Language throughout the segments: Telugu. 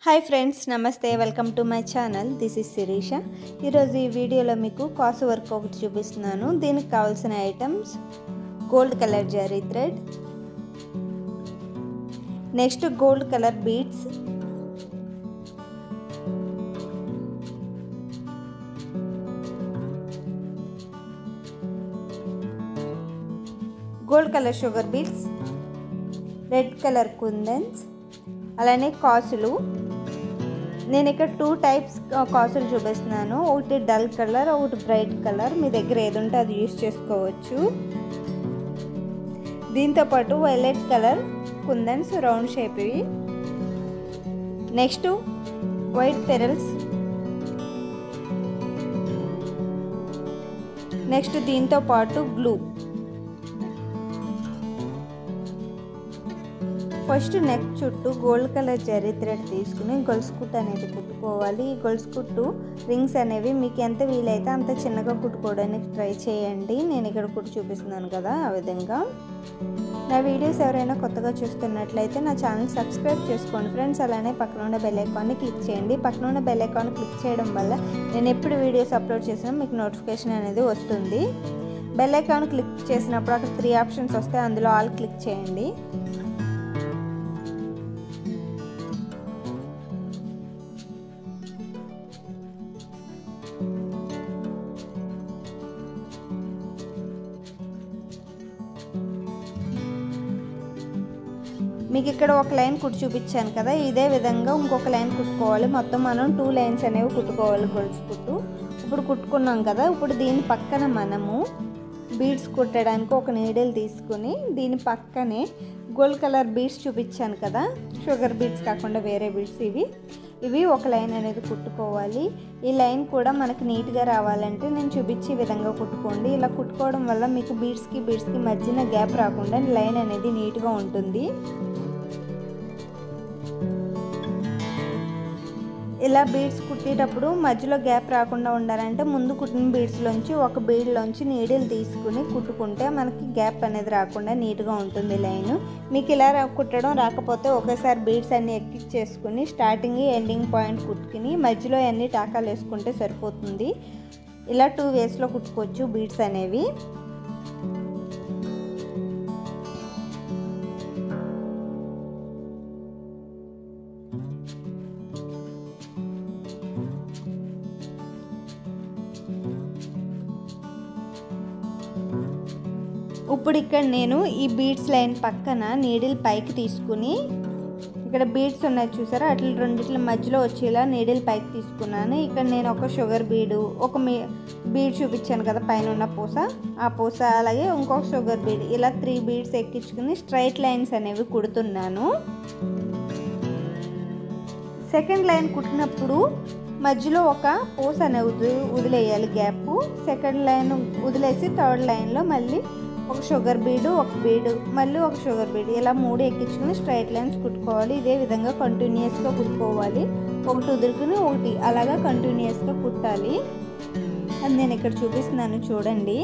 హాయ్ ఫ్రెండ్స్, నమస్తే. Welcome to my channel. This is Shirisha. ఈరోజు ఈ వీడియోలో మీకు కాసు వర్క్ ఒకటి చూపిస్తున్నాను. దీనికి కావాల్సిన items gold colour zari thread, next gold colour beads, gold colour sugar beads, red colour kundans, అలానే కాసులు. నేను ఇక్కడ 2 టైప్స్ కాసులు చూపిస్తున్నాను. ఒకటి డల్ కలర్, ఒకటి బ్రైట్ కలర్. మీ దగ్గర ఏది ఉంటే అది యూస్ చేసుకోవచ్చు. దీంతో పాటు violet colour kundans, round shape ఇవి. Next white pearls. నెక్స్ట్ దీంతో పాటు గ్లూ. ఫస్ట్ నెక్ చుట్టూ గోల్డ్ కలర్ జరీ థ్రెడ్ తీసుకుని గొలుసు కుట్టు అనేది కుట్టుకోవాలి. ఈ గొలుసు కుట్టు రింగ్స్ అనేవి మీకు ఎంత వీలైతే అంత చిన్నగా కుట్టుకోవడానికి ట్రై చేయండి. నేను ఇక్కడ కుట్టు చూపిస్తున్నాను కదా, ఆ విధంగా. నా వీడియోస్ ఎవరైనా కొత్తగా చూస్తున్నట్లయితే నా ఛానల్ సబ్స్క్రైబ్ చేసుకోండి ఫ్రెండ్స్. అలానే పక్కన ఉన్న బెల్ ఐకాన్ని క్లిక్ చేయండి. పక్కన ఉన్న బెల్ ఐకాన్ క్లిక్ చేయడం వల్ల నేను ఎప్పుడు వీడియోస్ అప్లోడ్ చేసినా మీకు నోటిఫికేషన్ అనేది వస్తుంది. బెల్ ఐకాన్ క్లిక్ చేసినప్పుడు అక్కడ 3 ఆప్షన్స్ వస్తాయి, అందులో ఆల్ క్లిక్ చేయండి. మీకు ఇక్కడ ఒక లైన్ కుట్టు చూపించాను కదా, ఇదే విధంగా ఇంకొక లైన్ కుట్టుకోవాలి. మొత్తం మనం 2 లైన్స్ అనేవి కుట్టుకోవాలి గొలుసు కుట్టు. ఇప్పుడు కుట్టుకున్నాం కదా, ఇప్పుడు దీని పక్కన మనము బీడ్స్ కుట్టడానికి ఒక నీడిల్ తీసుకుని దీని పక్కనే గోల్డ్ కలర్ బీడ్స్ చూపించాను కదా, షుగర్ బీడ్స్ కాకుండా వేరే బీడ్స్ ఇవి ఒక లైన్ అనేది కుట్టుకోవాలి. ఈ లైన్ కూడా మనకి నీట్గా రావాలంటే నేను చూపించే విధంగా కుట్టుకోండి. ఇలా కుట్టుకోవడం వల్ల మీకు బీడ్స్కి మధ్యన గ్యాప్ రాకుండా లైన్ అనేది నీట్గా ఉంటుంది. ఇలా బీడ్స్ కుట్టేటప్పుడు మధ్యలో గ్యాప్ రాకుండా ఉండాలంటే ముందు కుట్టిన బీడ్స్లోంచి ఒక బీడ్లోంచి నీడిల్ తీసుకుని కుట్టుకుంటే మనకి గ్యాప్ అనేది రాకుండా నీట్గా ఉంటుంది లైన్. మీకు ఇలా కుట్టడం రాకపోతే ఒకేసారి బీడ్స్ అన్నీ ఎక్కించేసుకుని స్టార్టింగ్ ఎండింగ్ పాయింట్ కుట్టుకుని మధ్యలో అన్ని టాకాలు వేసుకుంటే సరిపోతుంది. ఇలా 2 వేస్లో కుట్టుకోవచ్చు బీడ్స్ అనేవి. ఇప్పుడు ఇక్కడ నేను ఈ బీడ్స్ లైన్ పక్కన నీడిల్ పైకి తీసుకుని ఇక్కడ బీడ్స్ ఉన్నాయి చూసారా, అట్లా రెండిట్ల మధ్యలో వచ్చేలా నీడిల్ పైకి తీసుకున్నాను. ఇక్కడ నేను ఒక షుగర్ బీడు, ఒక బీడ్ చూపించాను కదా పైన ఉన్న పూస, ఆ పూస, అలాగే ఇంకొక షుగర్ బీడ్, ఇలా 3 బీడ్స్ ఎక్కించుకుని స్ట్రైట్ లైన్స్ అనేవి కుడుతున్నాను. సెకండ్ లైన్ కుట్టినప్పుడు మధ్యలో ఒక పూస అనేది వదిలేయాలి గ్యాప్. సెకండ్ లైన్ వదిలేసి థర్డ్ లైన్లో మళ్ళీ ఒక షుగర్ బీడు, ఒక బీడు, మళ్ళీ ఒక షుగర్ బీడు, ఇలా 3 ఎక్కించుకుని స్ట్రైట్ లైన్స్ కుట్టుకోవాలి. ఇదే విధంగా కంటిన్యూస్గా కుట్టుకోవాలి. ఒకటి వదులుకుని ఒకటి అలాగా కంటిన్యూస్గా కుట్టాలి. అది నేను ఇక్కడ చూపిస్తున్నాను చూడండి.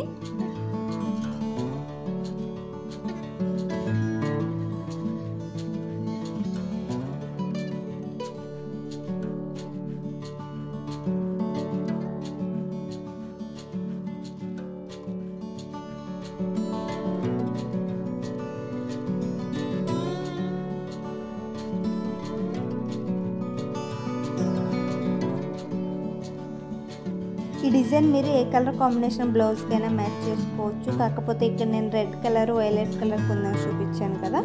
ఈ డిజైన్ మీరు ఏ కలర్ కాంబినేషన్ బ్లౌజ్కైనా మ్యాచ్ చేసుకోవచ్చు. కాకపోతే ఇక్కడ నేను రెడ్ కలర్, వైలెట్ కలర్ కుందన్స్ చూపించాను కదా,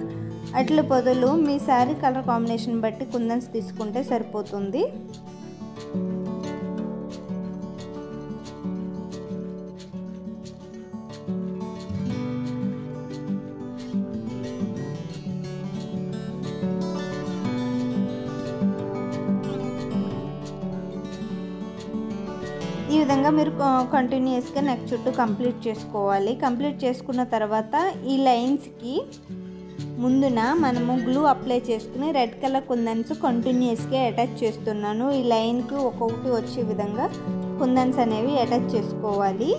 అట్ల బదులు మీ శారీ కలర్ కాంబినేషన్ బట్టి కుందన్స్ తీసుకుంటే సరిపోతుంది. ఈ విధంగా మీరు కంటిన్యూస్గా నెక్ చుట్టూ కంప్లీట్ చేసుకోవాలి. కంప్లీట్ చేసుకున్న తర్వాత ఈ లైన్స్కి ముందున మనము గ్లూ అప్లై చేసుకుని రెడ్ కలర్ కుందన్స్ కంటిన్యూస్గా అటాచ్ చేస్తున్నాను. ఈ లైన్కి ఒక్కొక్కటి వచ్చే విధంగా కుందన్స్ అనేవి అటాచ్ చేసుకోవాలి.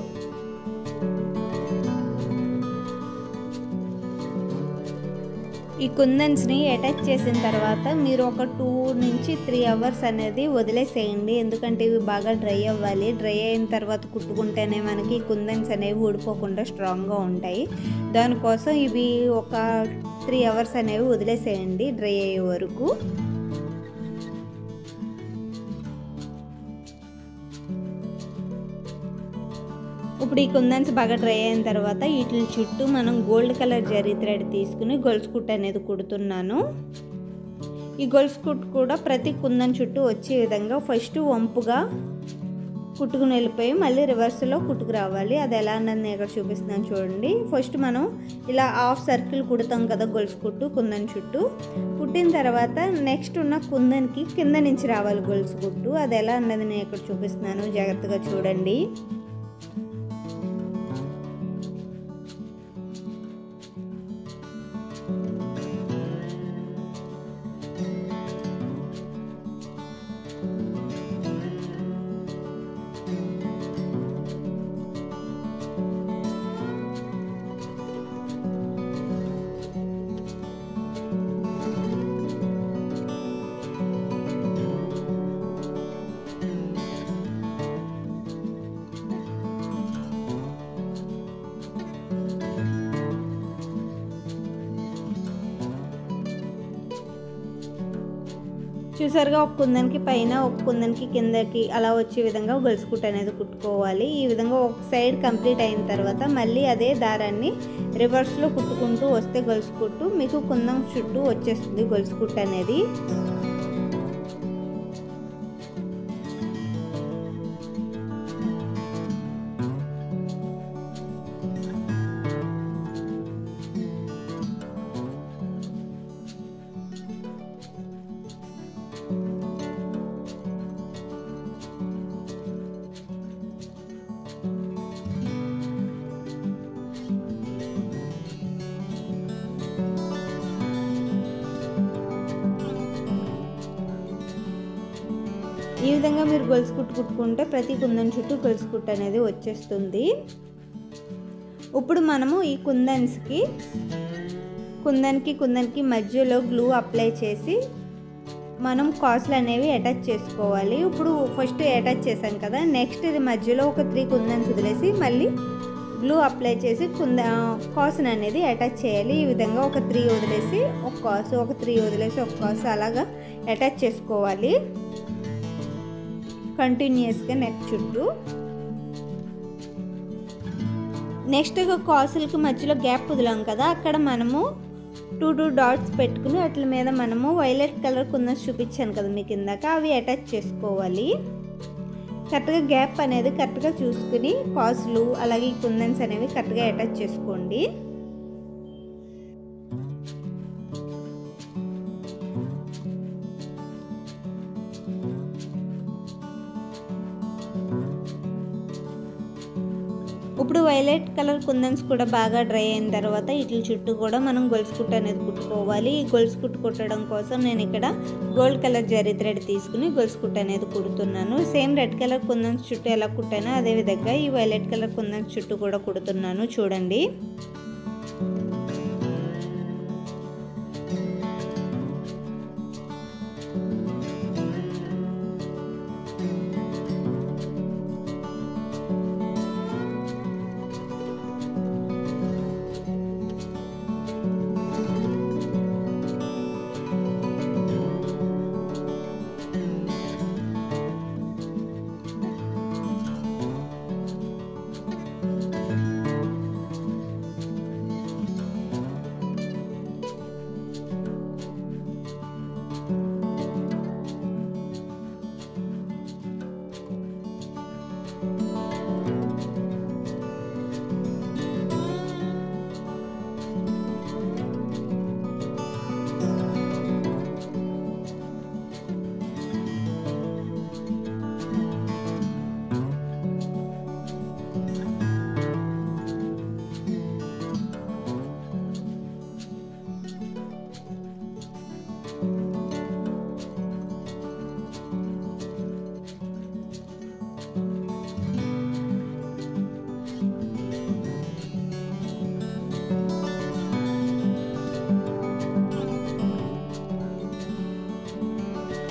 ఈ కుందన్స్ని అటాచ్ చేసిన తర్వాత మీరు ఒక 2 నుంచి 3 అవర్స్ అనేది వదిలేసేయండి. ఎందుకంటే ఇవి బాగా డ్రై అవ్వాలి. డ్రై అయిన తర్వాత కుట్టుకుంటేనే మనకి కుందన్స్ అనేవి ఊడిపోకుండా స్ట్రాంగ్గా ఉంటాయి. దానికోసం ఇవి ఒక 3 అవర్స్ అనేవి వదిలేసేయండి డ్రై అయ్యే వరకు. ఇప్పుడు ఈ కుందన్స్ బాగా డ్రై అయిన తర్వాత వీటి చుట్టూ మనం గోల్డ్ కలర్ జరీ థ్రెడ్ తీసుకుని గొలుసు కుట్టు అనేది కుడుతున్నాను. ఈ గొలుసు కుట్టు కూడా ప్రతి కుందన్ చుట్టూ వచ్చే విధంగా ఫస్ట్ వంపుగా కుట్టుకుని వెళ్ళిపోయి మళ్ళీ రివర్స్లో కుట్టుకు రావాలి. అది ఎలా అన్నది నేను ఇక్కడ చూపిస్తున్నాను చూడండి. ఫస్ట్ మనం ఇలా హాఫ్ సర్కిల్ కుడతాం కదా గొలుసు కుట్టు కుందన్ చుట్టూ. కుట్టిన తర్వాత నెక్స్ట్ ఉన్న కుందన్కి కింద నుంచి రావాలి గొలుసు కుట్టు. అది ఎలా అన్నది నేను ఇక్కడ చూపిస్తున్నాను, జాగ్రత్తగా చూడండి. చూసారుగా ఒక కుందన్కి పైన ఒక కుందన్కి కిందకి అలా వచ్చే విధంగా గొలుసు కుట్టు అనేది కుట్టుకోవాలి. ఈ విధంగా ఒక సైడ్ కంప్లీట్ అయిన తర్వాత మళ్ళీ అదే దారాన్ని రివర్స్లో కుట్టుకుంటూ వస్తే గొలుసు కుట్టు మీకు కుందన్ చుట్టూ వచ్చేస్తుంది గొలుసు కుట్టు అనేది. ఈ విధంగా మీరు గొలుసు కుట్టు కుట్టుకుంటే ప్రతి కుందన్ చుట్టూ గొలుసు కుట్టు అనేది వచ్చేస్తుంది. ఇప్పుడు మనము ఈ కుందన్కి మధ్యలో గ్లూ అప్లై చేసి మనం కాసులు అనేవి అటాచ్ చేసుకోవాలి. ఇప్పుడు ఫస్ట్ అటాచ్ చేసాం కదా, నెక్స్ట్ ఇది మధ్యలో ఒక 3 కుందన్స్ వదిలేసి మళ్ళీ గ్లూ అప్లై చేసి కాసును అనేది అటాచ్ చేయాలి. ఈ విధంగా ఒక 3 వదిలేసి ఒక కాసు, ఒక 3 వదిలేసి ఒక కాసు అలాగా అటాచ్ చేసుకోవాలి కంటిన్యూస్గా నెక్ చుట్టూ. నెక్స్ట్ కాసులకి మధ్యలో గ్యాప్ వదిలాం కదా, అక్కడ మనము 2 డాట్స్ పెట్టుకుని వాటి మీద మనము వైలెట్ కలర్ కుందన్స్ చూపించాను కదా మీకు ఇందాక, అవి అటాచ్ చేసుకోవాలి. కరెక్ట్గా గ్యాప్ అనేది కరెక్ట్గా చూసుకుని కాసులు అలాగే కుందన్స్ అనేవి కరెక్ట్గా అటాచ్ చేసుకోండి. ఇప్పుడు వైలెట్ కలర్ కుందన్స్ కూడా బాగా డ్రై అయిన తర్వాత వీటి చుట్టూ కూడా మనం గొలుసు కుట్టు అనేది కుట్టుకోవాలి. ఈ గొలుసు కుట్టు కుట్టడం కోసం నేను ఇక్కడ గోల్డ్ కలర్ జరీ థ్రెడ్ తీసుకుని గొలుసు కుట్టు అనేది కుడుతున్నాను. సేమ్ రెడ్ కలర్ కుందన్స్ చుట్టూ ఎలా కుట్టానో అదే విధంగా ఈ వైలెట్ కలర్ కుందన్స్ చుట్టూ కూడా కుడుతున్నాను చూడండి.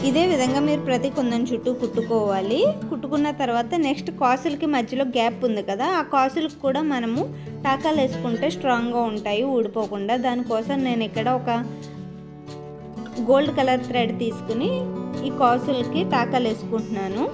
ఇదే విధంగా మీరు ప్రతి కుందన్ చుట్టూ కుట్టుకోవాలి. కుట్టుకున్న తర్వాత నెక్స్ట్ కాసులకి మధ్యలో గ్యాప్ ఉంది కదా, ఆ కాసులకు కూడా మనము టాకాలు వేసుకుంటే స్ట్రాంగ్గా ఉంటాయి ఊడిపోకుండా. దానికోసం నేను ఇక్కడ ఒక గోల్డ్ కలర్ థ్రెడ్ తీసుకుని ఈ కాసులకి టాకాలు వేసుకుంటున్నాను.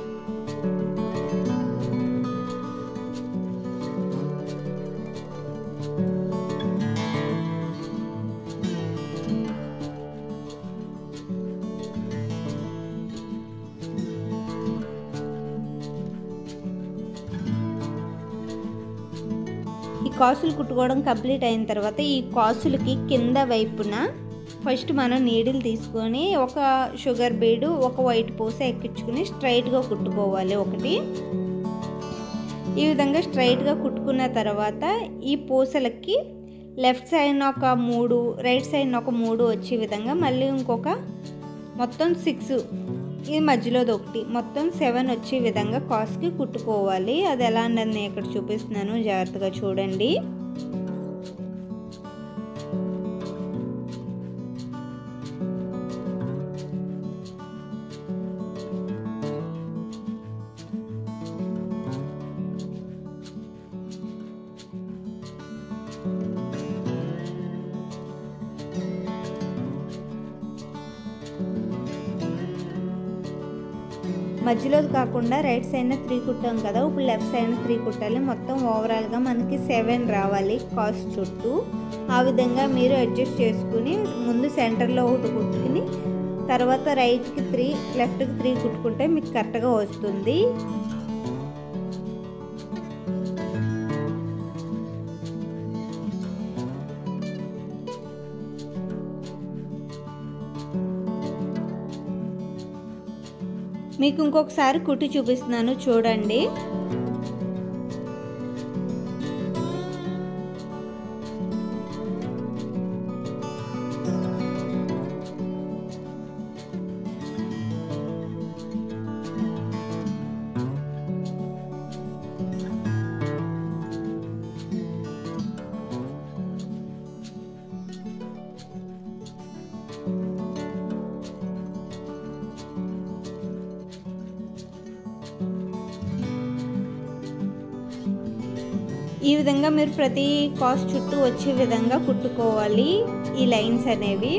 ఈ కాసులు కుట్టుకోవడం కంప్లీట్ అయిన తర్వాత ఈ కాసులకి కింద వైపున ఫస్ట్ మనం నీడిల్ తీసుకొని ఒక షుగర్ బీడు ఒక వైట్ పూస ఎక్కించుకుని స్ట్రైట్గా కుట్టుకోవాలి ఒకటి. ఈ విధంగా స్ట్రైట్గా కుట్టుకున్న తర్వాత ఈ పూసలకి లెఫ్ట్ సైడ్ ఒక 3 రైట్ సైడ్ ఒక 3 వచ్చే విధంగా మళ్ళీ ఇంకొక మొత్తం 6 ఈ మధ్యలోది ఒకటి మొత్తం 7 వచ్చే విధంగా కాస్కి కుట్టుకోవాలి. అది ఎలా అన్నది నేను ఇక్కడ చూపిస్తున్నాను, జాగ్రత్తగా చూడండి. మధ్యలో కాకుండా రైట్ సైడ్ 3 కుట్టాం కదా, ఇప్పుడు లెఫ్ట్ సైడ్ 3 కుట్టాలి. మొత్తం ఓవరాల్గా మనకి 7 రావాలి కాస్ చుట్టూ. ఆ విధంగా మీరు అడ్జస్ట్ చేసుకుని ముందు సెంటర్లో ఒకటి కుట్టుకుని తర్వాత రైట్కి 3 లెఫ్ట్కి 3 కుట్టుకుంటే మీకు కరెక్ట్గా వస్తుంది. మీకు ఇంకొకసారి కుట్టి చూపిస్తున్నాను చూడండి. ఈ విధంగా మీరు ప్రతి కాస్ చుట్టూ వచ్చే విధంగా కుట్టుకోవాలి ఈ లైన్స్ అనేవి.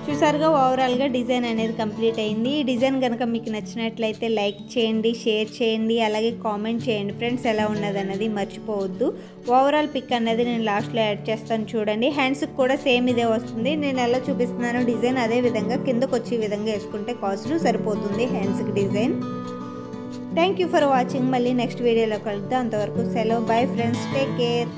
చూసారుగా ఓవరాల్గా డిజైన్ అనేది కంప్లీట్ అయింది. ఈ డిజైన్ కనుక మీకు నచ్చినట్లయితే లైక్ చేయండి, షేర్ చేయండి, అలాగే కామెంట్ చేయండి ఫ్రెండ్స్. ఎలా ఉన్నది అన్నది మర్చిపోవద్దు. ఓవరాల్ పిక్ అనేది నేను లాస్ట్లో యాడ్ చేస్తాను చూడండి. హ్యాండ్స్కి కూడా సేమ్ ఇదే వస్తుంది. నేను ఎలా చూపిస్తున్నాను డిజైన్ అదే విధంగా కిందకు వచ్చే విధంగా వేసుకుంటే కాస్ట్లు సరిపోతుంది హ్యాండ్స్కి design. Thank you for watching. మళ్ళీ నెక్స్ట్ వీడియోలో కలుద్దాం. అంతవరకు సెలవు. Bye friends, take care.